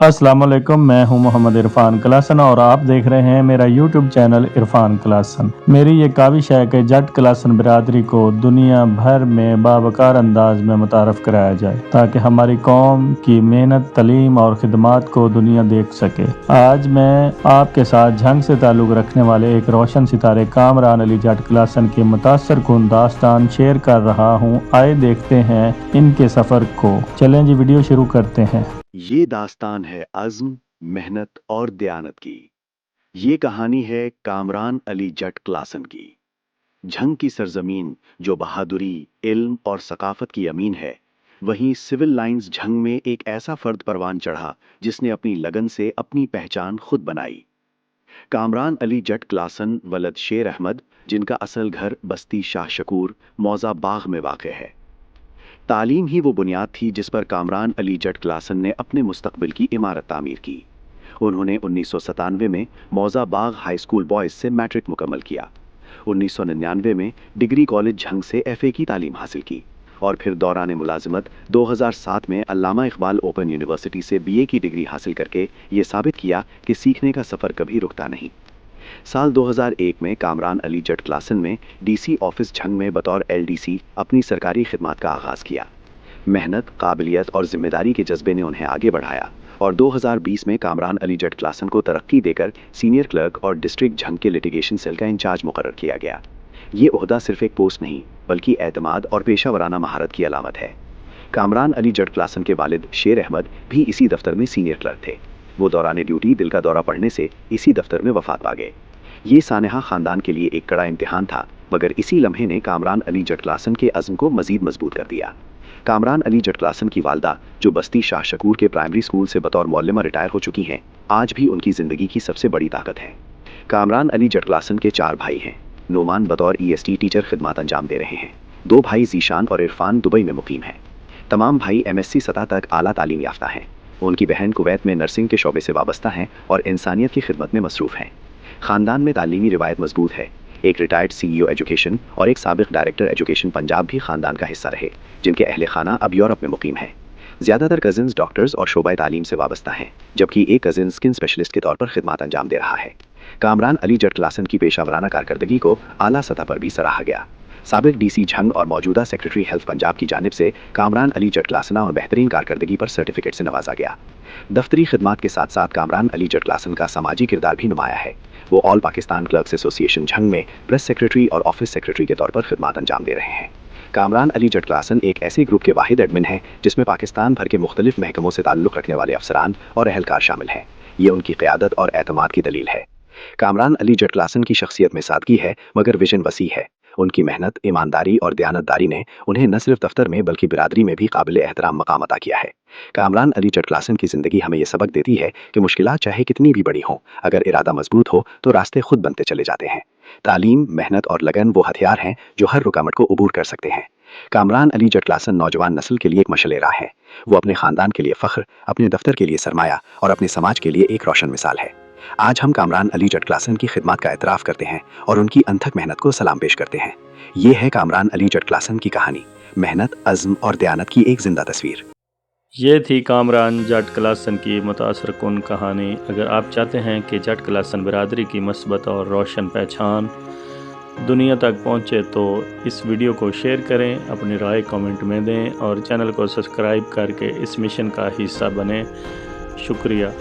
अस्सलाम वालेकुम, मैं हूं मोहम्मद इरफान क्लासन और आप देख रहे हैं मेरा यूट्यूब चैनल इरफान क्लासन। मेरी ये काविश है कि जट क्लासन बिरादरी को दुनिया भर में बावकार अंदाज में मुतारफ़ कराया जाए ताकि हमारी कौम की मेहनत, तलीम और खिदमात को दुनिया देख सके। आज मैं आपके साथ झंग से ताल्लुक़ रखने वाले एक रोशन सितारे कामरान अली जट क्लासन की मुतासर कुन दास्तान शेयर कर रहा हूँ। आए देखते हैं इनके सफ़र को। चलें जी, वीडियो शुरू करते हैं। ये दास्तान है अज़्म, मेहनत और दयानत की। ये कहानी है कामरान अली जट क्लासन की। झंग की सरजमीन जो बहादुरी, इल्म और सकाफत की अमीन है, वहीं सिविल लाइंस झंग में एक ऐसा फर्द परवान चढ़ा जिसने अपनी लगन से अपनी पहचान खुद बनाई। कामरान अली जट क्लासन वलद शेर अहमद, जिनका असल घर बस्ती शाह शकूर, मौजा बाग में वाक़ है। तालीम ही वो बुनियाद थी जिस पर कामरान अली जट क्लासन ने अपने मुस्तकबिल की इमारत तामीर की। उन्होंने 1997 में मौजा बाग हाई स्कूल बॉयज़ से मैट्रिक मुकम्मल किया। 1999 में डिग्री कॉलेज झंग से एफए की तालीम हासिल की और फिर दौरान मुलाजिमत 2007 में अल्लामा इकबाल ओपन यूनिवर्सिटी से बीए की डिग्री हासिल करके ये साबित किया कि सीखने का सफ़र कभी रुकता नहीं। साल 2001 में कामरान अली जट क्लासन में डीसी ऑफिस झंग में बतौर एलडीसी अपनी सरकारी खिदमत का आगाज़ किया। मेहनत, काबिलियत और जिम्मेदारी के जज्बे ने उन्हें आगे बढ़ाया और 2020 में कामरान अली जट क्लासन को तरक्की देकर सीनियर क्लर्क और डिस्ट्रिक्ट झंग के लिटिगेशन सेल का इंचार्ज मुकर्रर किया गया। ये ओहदा सिर्फ एक पोस्ट नहीं बल्कि एतमाद और पेशा वराना महारत की अलामत है। कामरान अली जट क्लासन के वालिद शेर अहमद भी इसी दफ्तर में सीनियर क्लर्क थे। वो दौरान ड्यूटी दिल का दौरा पड़ने से इसी दफ्तर में वफात पा गए। ये सानेहा खानदान के लिए एक कड़ा इम्तिहान था, मगर इसी लम्हे ने कामरान अली जट क्लासन के अज़्म को मजीद मजबूत कर दिया। कामरान अली जट क्लासन की वालदा, जो बस्ती शाह शकूर के प्राइमरी स्कूल से बतौर मौल्लिमा रिटायर हो चुकी हैं, आज भी उनकी ज़िंदगी की सबसे बड़ी ताकत है। कामरान अली जट क्लासन के 4 भाई हैं। नोमान बतौर ईएसटी टीचर खिदमत अंजाम दे रहे हैं। 2 भाई जीशान और इरफान दुबई में मुकीम हैं। तमाम भाई एमएससी सतह तक आला तालीम याफ्ता हैं। उनकी बहन कुवैत में नर्सिंग के शोबे से वाबस्ता हैं और इंसानियत की खिदमत में मसरूफ़ हैं। ख़ानदान में तालीमी रिवायत मजबूत है। एक रिटायर्ड सीईओ एजुकेशन और एक साबिक डायरेक्टर एजुकेशन पंजाब भी ख़ानदान का हिस्सा रहे, जिनके अहले खाना अब यूरोप में मुकीम हैं। ज़्यादातर कज़िन्स डॉक्टर्स और शोबा तालीम से वाबस्ता हैं, जबकि एक कज़िन स्किन स्पेशलिस्ट के तौर पर खिदमत अंजाम दे रहा है। कामरान अली जट क्लासन की पेशा वराना कारकर्दगी को आला सतह पर भी सराहा गया। साबिक डीसी झंग और मौजूदा सेक्रेटरी हेल्थ पंजाब की जानिब से कामरान अली जट क्लासना और बेहतरीन कारकर्दगी पर सर्टिफिकेट से नवाजा गया। दफ्तरी खिदमत के साथ साथ कामरान अली जट क्लासन का समाजी किरदार भी नुमाया है। वो all Pakistan clerks association Jhang में प्रेस सेक्रेटरी और ऑफिस सेक्रेटरी के तौर पर खिदमत अंजाम दे रहे हैं। कामरान अली जट क्लासन एक ऐसे ग्रुप के वाहिद एडमिन हैं जिसमें पाकिस्तान भर के मुख्तलिफ महकमों से ताल्लुक़ रखने वाले अफसरान और अहलकार शामिल हैं। ये उनकी क़यादत और एतमाद की दलील है। कामरान अली जट क्लासन की शख्सियत में सादगी है, मगर विजन वसी है। उनकी मेहनत, ईमानदारी और दयानतदारी ने उन्हें न सिर्फ दफ्तर में बल्कि बिरादरी में भी काबिल एहतराम मकाम अता किया है। कामरान अली जट क्लासन की ज़िंदगी हमें यह सबक देती है कि मुश्किलात चाहे कितनी भी बड़ी हों, अगर इरादा मजबूत हो तो रास्ते खुद बनते चले जाते हैं। तालीम, मेहनत और लगन वो हथियार हैं जो हर रुकावट को अबूर कर सकते हैं। कामरान अली जट क्लासन नौजवान नस्ल के लिए एक मशले राह है। वो अपने ख़ानदान के लिए फ़ख्र, अपने दफ्तर के लिए सरमाया और अपने समाज के लिए एक रोशन मिसाल है। आज हम कामरान अली जट क्लासन की खिदमत का एतराफ़ करते हैं और उनकी अनथक मेहनत को सलाम पेश करते हैं। ये है कामरान अली जट क्लासन की कहानी, मेहनत, अज़्म और दयानत की एक जिंदा तस्वीर। ये थी कामरान जट क्लासन की मुतासर कुन कहानी। अगर आप चाहते हैं कि जट क्लासन बिरादरी की मस्बत और रोशन पहचान दुनिया तक पहुँचे तो इस वीडियो को शेयर करें, अपनी राय कमेंट में दें और चैनल को सब्सक्राइब करके इस मिशन का हिस्सा बनें। शुक्रिया।